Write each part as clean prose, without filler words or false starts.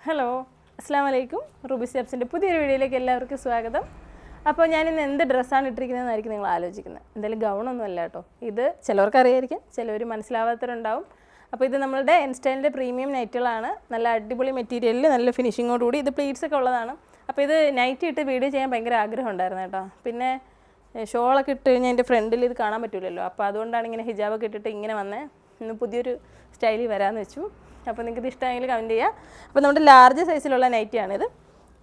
Hello, അസ്സാം വലൈക്കും. Ruby സ്റ്റെപ്സിൻ്റെ പുതിയൊരു വീഡിയോയിലേക്ക് എല്ലാവർക്കും സ്വാഗതം. അപ്പോൾ ഞാനിന്ന് എന്ത് ഡ്രസ്സാണ് ഇട്ടിരിക്കുന്നതെന്നായിരിക്കും നിങ്ങൾ ആലോചിക്കുന്നത്. എന്തായാലും ഗൗണൊന്നും അല്ല കേട്ടോ. ഇത് ചിലവർക്ക് അറിയായിരിക്കും, ചിലവർ മനസ്സിലാവാത്തവരുണ്ടാവും. അപ്പോൾ ഇത് നമ്മളുടെ ഇൻസ്റ്റൈലിൻ്റെ പ്രീമിയം നൈറ്റുകളാണ്. നല്ല അടിപൊളി മെറ്റീരിയലിൽ നല്ല ഫിനിഷിങ്ങോടുകൂടി ഇത് പ്ലീറ്റ്സ് ഒക്കെ ഉള്ളതാണ്. അപ്പോൾ ഇത് നൈറ്റ് ഇട്ട് വീഡിയോ ചെയ്യാൻ ഭയങ്കര ആഗ്രഹം ഉണ്ടായിരുന്നു കേട്ടോ. പിന്നെ ഷോളൊക്കെ ഇട്ട് കഴിഞ്ഞാൽ എൻ്റെ ഫ്രണ്ടിൽ ഇത് കാണാൻ പറ്റില്ലല്ലോ. അപ്പോൾ അതുകൊണ്ടാണ് ഇങ്ങനെ ഹിജാബൊക്കെ ഇട്ടിട്ട് ഇങ്ങനെ വന്നേ. ഇന്ന് പുതിയൊരു സ്റ്റൈലിൽ വരാമെന്ന് വെച്ചു. അപ്പോൾ നിങ്ങൾക്ക് ഇത് ഇഷ്ടമായെങ്കിൽ കമൻറ്റ് ചെയ്യുക. അപ്പോൾ നമ്മുടെ ലാർജ് സൈസിലുള്ള നൈറ്റിയാണിത്.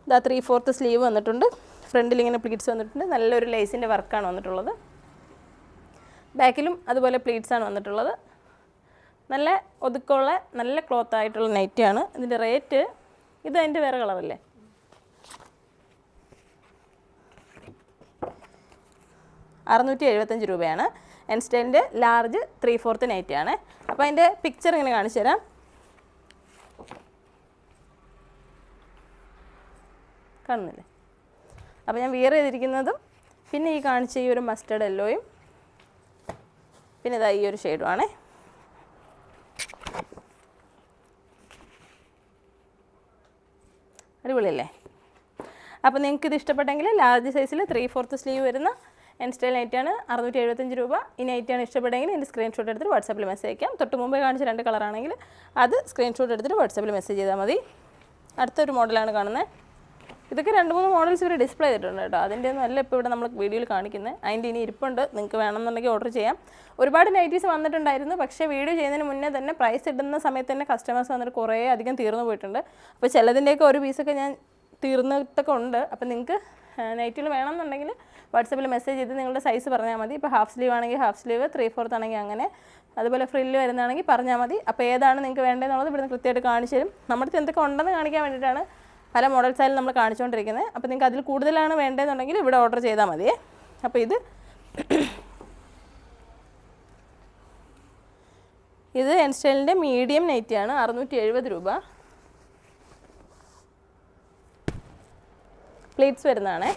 ഇതാ 3/4 സ്ലീവ് വന്നിട്ടുണ്ട്. ഫ്രണ്ടിൽ ഇങ്ങനെ പ്ലീറ്റ്സ് വന്നിട്ടുണ്ട്. നല്ലൊരു ലേസിൻ്റെ വർക്കാണ് വന്നിട്ടുള്ളത്. ബാക്കിലും അതുപോലെ പ്ലീറ്റ്സാണ് വന്നിട്ടുള്ളത്. നല്ല ഒതുക്കമുള്ള നല്ല ക്ലോത്ത് ആയിട്ടുള്ള നൈറ്റിയാണ്. ഇതിൻ്റെ റേറ്റ് ഇത് അതിൻ്റെ വേറെ കളറല്ലേ, 675 രൂപയാണ്. ഇൻസ്റ്റൈലിൻ്റെ ലാർജ് 3/4 നൈറ്റിയാണ്. അപ്പോൾ അതിൻ്റെ പിക്ചർ ഇങ്ങനെ കാണിച്ചു തരാം. കാണുന്നില്ലേ? അപ്പോൾ ഞാൻ വിയർ ചെയ്തിരിക്കുന്നതും പിന്നെ ഈ കാണിച്ച ഈ ഒരു മസ്റ്റേർഡ് യെല്ലോയും പിന്നെ ഇതാ ഈ ഒരു ഷെയ്ഡുമാണേ. അടിപൊളിയല്ലേ? അപ്പോൾ നിങ്ങൾക്ക് ഇത് ഇഷ്ടപ്പെട്ടെങ്കിൽ ലാർജ് സൈസിൽ 3/4 സ്ലീവ് വരുന്ന ഇൻസ്റ്റൈൽ നൈറ്റാണ് 675 രൂപ. ഈ നൈറ്റാണ് ഇഷ്ടപ്പെട്ടെങ്കിൽ എൻ്റെ സ്ക്രീൻഷോട്ട് എടുത്തിട്ട് വാട്സാപ്പിൽ മെസ്സേജ് അയക്കാം. തൊട്ട് മുമ്പേ കാണിച്ച 2 കളറാണെങ്കിൽ അത് സ്ക്രീൻഷോട്ട് എടുത്തിട്ട് വാട്സാപ്പിൽ മെസ്സേജ് ചെയ്താൽ മതി. അടുത്തൊരു മോഡലാണ് കാണുന്നത്. ഇതൊക്കെ 2-3 മോഡൽസ് ഇവർ ഡിസ്പ്ലേ ചെയ്തിട്ടുണ്ട് കേട്ടോ. അതിൻ്റെ ഒന്നും അല്ല ഇപ്പോൾ ഇവിടെ നമ്മൾ വീഡിയോയിൽ കാണിക്കുന്നത്. അതിൻ്റെ ഇനി ഇരിപ്പുണ്ട്. നിങ്ങൾക്ക് വേണമെന്നുണ്ടെങ്കിൽ ഓർഡർ ചെയ്യാം. ഒരുപാട് നൈറ്റീസ് വന്നിട്ടുണ്ടായിരുന്നു. പക്ഷേ വീഡിയോ ചെയ്യുന്നതിന് മുന്നേ തന്നെ പ്രൈസ് ഇടുന്ന സമയത്ത് തന്നെ കസ്റ്റമേഴ്സ് വന്നിട്ട് കുറേ അധികം തീർന്നു പോയിട്ടുണ്ട്. അപ്പോൾ ചിലതിൻ്റെയൊക്കെ ഒരു പീസൊക്കെ ഞാൻ തീർന്നിട്ടൊക്കെ ഉണ്ട്. അപ്പോൾ നിങ്ങൾക്ക് നൈറ്റിൽ വേണമെന്നുണ്ടെങ്കിൽ വാട്സാപ്പിൽ മെസ്സേജ് ചെയ്ത് നിങ്ങളുടെ സൈസ് പറഞ്ഞാൽ മതി. ഇപ്പോൾ ഹാഫ് സ്ലീവ് ആണെങ്കിൽ ഹാഫ് സ്ലീവ്, 3/4 ആണെങ്കിൽ അങ്ങനെ, അതുപോലെ ഫ്രില്ല് വരുന്നതാണെങ്കിൽ പറഞ്ഞാൽ മതി. അപ്പോൾ ഏതാണ് നിങ്ങൾക്ക് വേണ്ടതെന്നുള്ളത് ഇവിടുന്ന് കൃത്യമായിട്ട് കാണിച്ചു തരും. നമ്മുടെ അടുത്ത് എന്തൊക്കെ ഉണ്ടെന്ന് കാണിക്കാൻ വേണ്ടിയിട്ടാണ് പല മോഡൽസായാലും നമ്മൾ കാണിച്ചുകൊണ്ടിരിക്കുന്നത്. അപ്പോൾ നിങ്ങൾക്ക് അതിൽ കൂടുതലാണ് വേണ്ടതെന്നുണ്ടെങ്കിൽ ഇവിടെ ഓർഡർ ചെയ്താൽ മതിയേ. അപ്പോൾ ഇത് ഇൻസ്റ്റൈലിൻ്റെ മീഡിയം നൈറ്റിയാണ്. 670 രൂപ. പ്ലീറ്റ്സ് വരുന്നതാണേ.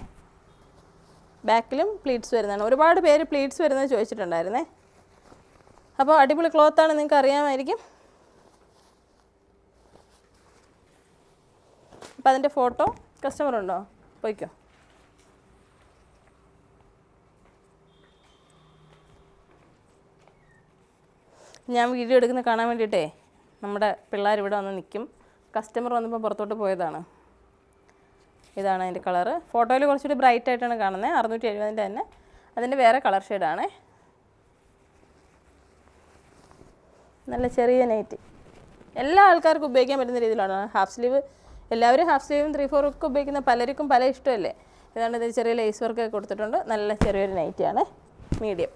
ബാക്കിലും പ്ലീറ്റ്സ് വരുന്നതാണ്. ഒരുപാട് പേര് പ്ലീറ്റ്സ് വരുന്നത് ചോദിച്ചിട്ടുണ്ടായിരുന്നേ. അപ്പോൾ അടിപൊളി ക്ലോത്താണ്, നിങ്ങൾക്ക് അറിയാമായിരിക്കും. അപ്പോൾ അതിൻ്റെ ഫോട്ടോ കസ്റ്റമർ ഉണ്ടോ? പോയിക്കോ. ഞാൻ വീഡിയോ എടുക്കുന്ന കാണാൻ വേണ്ടിയിട്ടേ നമ്മുടെ പിള്ളേർ ഇവിടെ വന്ന് നിൽക്കും. കസ്റ്റമർ വന്നപ്പോൾ പുറത്തോട്ട് പോയതാണ്. ഇതാണ് അതിൻ്റെ കളറ്. ഫോട്ടോയിൽ കുറച്ചുകൂടി ബ്രൈറ്റ് ആയിട്ടാണ് കാണുന്നത്. 670 തന്നെ. അതിൻ്റെ വേറെ കളർ ഷെയ്ഡാണ്. നല്ല ചെറിയ നൈറ്റ് എല്ലാ ആൾക്കാർക്കും ഉപയോഗിക്കാൻ പറ്റുന്ന രീതിയിലാണ്. ഹാഫ് സ്ലീവ് എല്ലാവരും ഹാഫ് സ്ലീവും 3/4 ഒക്കെ ഉപയോഗിക്കുന്ന പലർക്കും പല ഇഷ്ടമല്ലേ. ഇതാണ് ഇത് ചെറിയ ലേസ് വർക്കൊക്കെ കൊടുത്തിട്ടുണ്ട്. നല്ല ചെറിയൊരു നൈറ്റിയാണ്, മീഡിയം.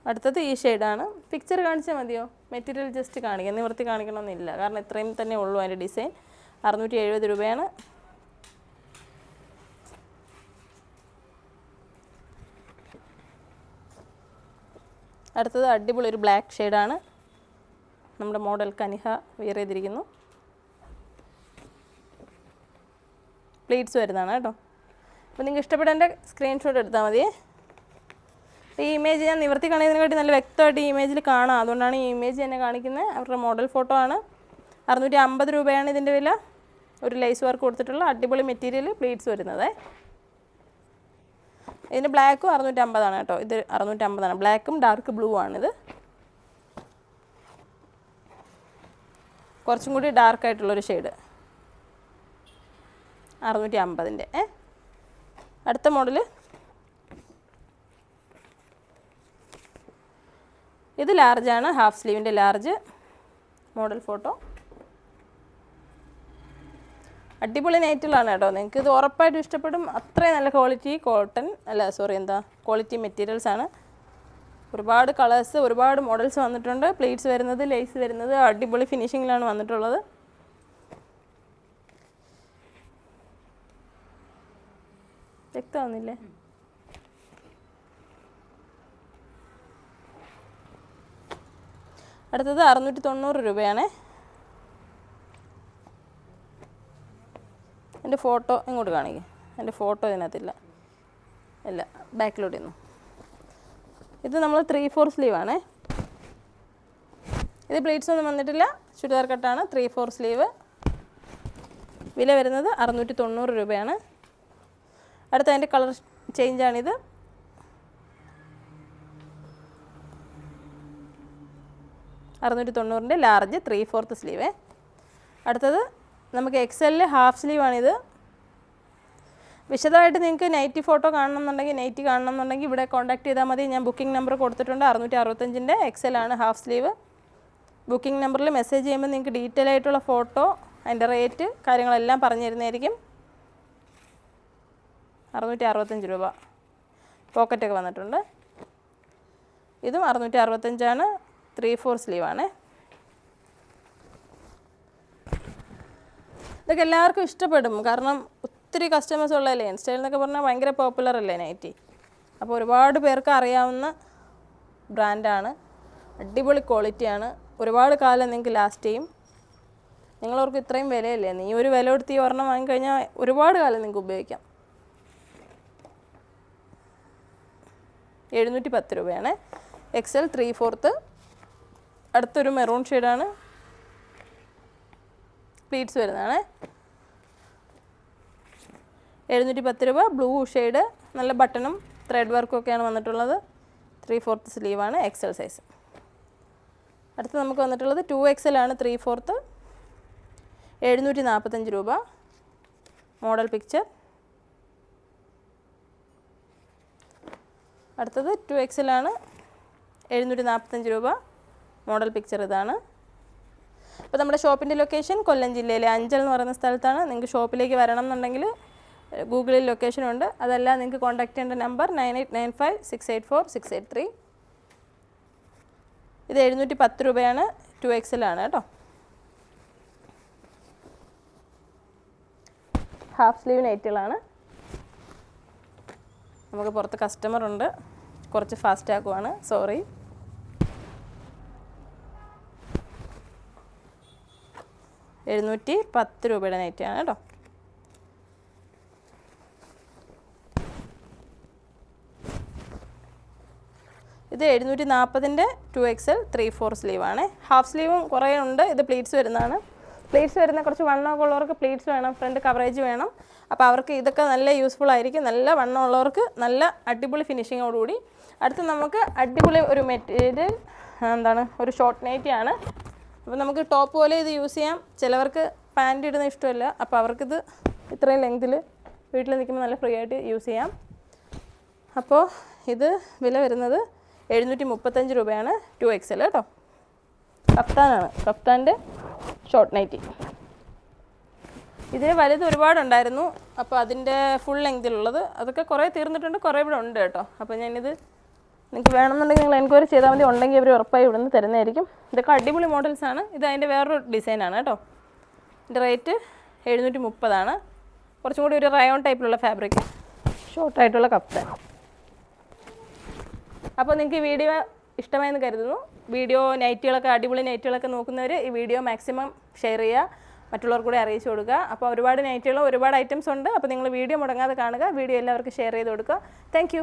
അടുത്തത് ഈ ഷെയ്ഡാണ്. പിക്ചർ കാണിച്ചാൽ മതിയോ? മെറ്റീരിയൽ ജസ്റ്റ് കാണിക്കാം, നിവർത്തി കാണിക്കണമെന്നില്ല. കാരണം ഇത്രയും തന്നെ ഉള്ളൂ അതിൻ്റെ ഡിസൈൻ. 670 രൂപയാണ്. അടുത്തത് അടിപൊളി ഒരു ബ്ലാക്ക് ഷെയ്ഡാണ്. നമ്മുടെ മോഡൽ കനിഹ വിയർ ചെയ്തിരിക്കുന്നു. പ്ലീറ്റ്സ് വരുന്നതാണ് കേട്ടോ. അപ്പോൾ നിങ്ങൾക്ക് ഇഷ്ടപ്പെട്ടതിൻ്റെ സ്ക്രീൻഷോട്ട് എടുത്താൽ മതിയേ. ഈ ഇമേജ് ഞാൻ നിവർത്തി കാണിക്കുന്നതിനെക്കാട്ടി നല്ല വ്യക്തമായിട്ട് ഈ ഇമേജിൽ കാണാം. അതുകൊണ്ടാണ് ഈ ഇമേജ് തന്നെ കാണിക്കുന്നത്. അവരുടെ മോഡൽ ഫോട്ടോ ആണ്. 650 രൂപയാണ് ഇതിൻ്റെ വില. ഒരു ലേസ് വർക്ക് കൊടുത്തിട്ടുള്ള അടിപൊളി മെറ്റീരിയൽ, പ്ലീറ്റ്സ് വരുന്നത്. ഇതിൻ്റെ ബ്ലാക്കും 650 കേട്ടോ. ഇത് 650. ബ്ലാക്കും ഡാർക്ക് ബ്ലൂ ആണിത്. കുറച്ചും കൂടി ഡാർക്കായിട്ടുള്ളൊരു ഷെയ്ഡ്. 650. അടുത്ത മോഡൽ ഇത് ലാർജാണ്. ഹാഫ് സ്ലീവിൻ്റെ ലാർജ് മോഡൽ ഫോട്ടോ. അടിപൊളി നൈറ്റുകളാണ് കേട്ടോ. നിങ്ങൾക്ക് ഇത് ഉറപ്പായിട്ടും ഇഷ്ടപ്പെടും. അത്രയും നല്ല ക്വാളിറ്റി ക്വാളിറ്റി മെറ്റീരിയൽസാണ്. ഒരുപാട് കളേഴ്സ്, ഒരുപാട് മോഡൽസ് വന്നിട്ടുണ്ട്. പ്ലീറ്റ്സ് വരുന്നത്, ലേസ് വരുന്നത് അടിപൊളി ഫിനിഷിങ്ങിലാണ് വന്നിട്ടുള്ളത്. വ്യക്തമാവുന്നില്ലേ? അടുത്തത് 690 രൂപയാണ്. എൻ്റെ ഫോട്ടോ ഇങ്ങോട്ട് കാണിക്കുക. എൻ്റെ ഫോട്ടോ ഇതിനകത്തില്ല, ഇല്ല, ബാക്കിലോട്ട് ഇരുന്നു. ഇത് നമ്മൾ 3/4 സ്ലീവാണേ. ഇത് പ്ലീറ്റ്സ് ഒന്നും വന്നിട്ടില്ല, ചുരിദാർ കട്ടാണ്, 3/4 സ്ലീവ്. വില വരുന്നത് 690 രൂപയാണ്. അടുത്ത അതിൻ്റെ കളർ ചേഞ്ചാണിത്. $690 large 3/4 sleeve. അടുത്തത് നമുക്ക് XL ഹാഫ് സ്ലീവാണിത്. വിശദമായിട്ട് നിങ്ങൾക്ക് നൈറ്റി ഫോട്ടോ കാണണമെന്നുണ്ടെങ്കിൽ, നൈറ്റി കാണണമെന്നുണ്ടെങ്കിൽ ഇവിടെ കോൺടാക്ട് ചെയ്താൽ മതി. ഞാൻ ബുക്കിംഗ് നമ്പർ കൊടുത്തിട്ടുണ്ട്. 665 XL ആണ് ഹാഫ് സ്ലീവ്. ബുക്കിംഗ് നമ്പറിൽ മെസ്സേജ് ചെയ്യുമ്പോൾ നിങ്ങൾക്ക് ഡീറ്റെയിൽ ആയിട്ടുള്ള ഫോട്ടോ, അതിൻ്റെ റേറ്റ് കാര്യങ്ങളെല്ലാം പറഞ്ഞു തരുന്നതായിരിക്കും. 665 രൂപ. പോക്കറ്റൊക്കെ വന്നിട്ടുണ്ട്. ഇതും 665 3/4 സ്ലീവാണ്. ഇതൊക്കെ എല്ലാവർക്കും ഇഷ്ടപ്പെടും, കാരണം ഒത്തിരി കസ്റ്റമേഴ്സ് ഉള്ളതല്ലേ. ഇൻസ്റ്റയിൽ എന്നൊക്കെ പറഞ്ഞാൽ ഭയങ്കര പോപ്പുലർ അല്ലേ നൈറ്റി. അപ്പോൾ ഒരുപാട് പേർക്ക് അറിയാവുന്ന ബ്രാൻഡാണ്, അടിപൊളി ക്വാളിറ്റിയാണ്, ഒരുപാട് കാലം നിങ്ങൾക്ക് ലാസ്റ്റ് ചെയ്യും. നിങ്ങളവർക്ക് ഇത്രയും വിലയല്ലേ, നീ ഒരു വില കൊടുത്ത് ഈ ഒരെണ്ണം വാങ്ങിക്കഴിഞ്ഞാൽ ഒരുപാട് കാലം നിങ്ങൾക്ക് ഉപയോഗിക്കാം. 710 രൂപയാണ്. XL 3/4. അടുത്തൊരു മെറൂൺ ഷെയ്ഡാണ്, പ്ലീറ്റ്സ് വരുന്നതാണ്. 710 രൂപ. ബ്ലൂ ഷെയ്ഡ്, നല്ല ബട്ടണും ത്രെഡ് വർക്കും ഒക്കെയാണ് വന്നിട്ടുള്ളത്. 3/4 സ്ലീവാണ്, XL സൈസ്. അടുത്ത് നമുക്ക് വന്നിട്ടുള്ളത് 2XL ആണ്, 3/4. 745 രൂപ. Model picture. അടുത്തത് 2XL ആണ്, 745 രൂപ. മോഡൽ പിക്ചർ ഇതാണ്. അപ്പോൾ നമ്മുടെ ഷോപ്പിൻ്റെ ലൊക്കേഷൻ കൊല്ലം ജില്ലയിലെ അഞ്ചൽ എന്ന് പറയുന്ന സ്ഥലത്താണ്. നിങ്ങൾക്ക് ഷോപ്പിലേക്ക് വരണം എന്നുണ്ടെങ്കിൽ ഗൂഗിളിൽ ലൊക്കേഷനുണ്ട്. അതല്ല നിങ്ങൾക്ക് കോൺടാക്ട് ചെയ്യേണ്ട നമ്പർ 9895684683. ഇത് 710 രൂപയാണ്. 2XL ആണ് കേട്ടോ. ഹാഫ് സ്ലീവ് നൈറ്റുകളാണ്. നമുക്ക് പുറത്ത് കസ്റ്റമർ ഉണ്ട്, കുറച്ച് ഫാസ്റ്റ് ആക്കുവാണ്, സോറി. $710 നൈറ്റിയാണ് കേട്ടോ. ഇത് 740 2XL 3/4 സ്ലീവാണ്. ഹാഫ് സ്ലീവും കുറേ ഉണ്ട്. ഇത് പ്ലീറ്റ്സ് വരുന്നതാണ്. പ്ലീറ്റ്സ് വരുന്ന കുറച്ച് വണ്ണമൊക്കെ ഉള്ളവർക്ക് പ്ലീറ്റ്സ് വേണം, ഫ്രണ്ട് കവറേജ് വേണം. അപ്പോൾ അവർക്ക് ഇതൊക്കെ നല്ല യൂസ്ഫുൾ ആയിരിക്കും. നല്ല വണ്ണമുള്ളവർക്ക് നല്ല അടിപൊളി ഫിനിഷിങ്ങോടുകൂടി. അടുത്ത് നമുക്ക് അടിപൊളി ഒരു മെറ്റീരിയൽ ഒരു ഷോർട്ട് നൈറ്റിയാണ്. അപ്പോൾ നമുക്ക് ടോപ്പ് പോലെ ഇത് യൂസ് ചെയ്യാം. ചിലവർക്ക് പാൻറ് ഇടുന്ന ഇഷ്ടമല്ല, അപ്പോൾ അവർക്കിത് ഇത്രയും ലെങ്തിൽ വീട്ടിൽ നിൽക്കുമ്പോൾ നല്ല ഫ്രീ ആയിട്ട് യൂസ് ചെയ്യാം. അപ്പോൾ ഇത് വില വരുന്നത് 735 രൂപയാണ്. 2XL കേട്ടോ. കഫ്താനാണ്, കഫ്താൻ്റെ ഷോർട്ട് നൈറ്റി. ഇതിന് വലുത് ഒരുപാടുണ്ടായിരുന്നു, അപ്പോൾ അതിൻ്റെ ഫുൾ ലെങ്തിലുള്ളത് അതൊക്കെ കുറേ തീർന്നിട്ടുണ്ട്, കുറേ ഇവിടെ ഉണ്ട് കേട്ടോ. അപ്പോൾ ഞാനിത് നിങ്ങൾക്ക് വേണമെന്നുണ്ടെങ്കിൽ നിങ്ങൾ എൻക്വയറി ചെയ്താൽ മതി. ഉണ്ടെങ്കിൽ അവർ ഉറപ്പായി ഇവിടെ നിന്ന് തരുന്നതായിരിക്കും. ഇതൊക്കെ അടിപൊളി മോഡൽസാണ്. ഇത് അതിൻ്റെ വേറൊരു ഡിസൈനാണ് കേട്ടോ. ഇതിൻ്റെ റേറ്റ് 730 കുറച്ചും കൂടി ഒരു റയോൺ ടൈപ്പിലുള്ള ഫാബ്രിക്, ഷോർട്ടായിട്ടുള്ള കഫ്താൻ. അപ്പോൾ നിങ്ങൾക്ക് ഈ വീഡിയോ ഇഷ്ടമായെന്ന് കരുതുന്നു. വീഡിയോ നൈറ്റികളൊക്കെ, അടിപൊളി നൈറ്റികളൊക്കെ നോക്കുന്നവർ ഈ വീഡിയോ മാക്സിമം ഷെയർ ചെയ്യുക, മറ്റുള്ളവർക്ക് കൂടി അറിയിച്ചു കൊടുക്കുക. അപ്പോൾ ഒരുപാട് നൈറ്റികളും ഒരുപാട് ഐറ്റംസ് ഉണ്ട്. അപ്പോൾ നിങ്ങൾ വീഡിയോ മുടങ്ങാതെ കാണുക, വീഡിയോ എല്ലാവർക്കും ഷെയർ ചെയ്ത് കൊടുക്കുക. താങ്ക്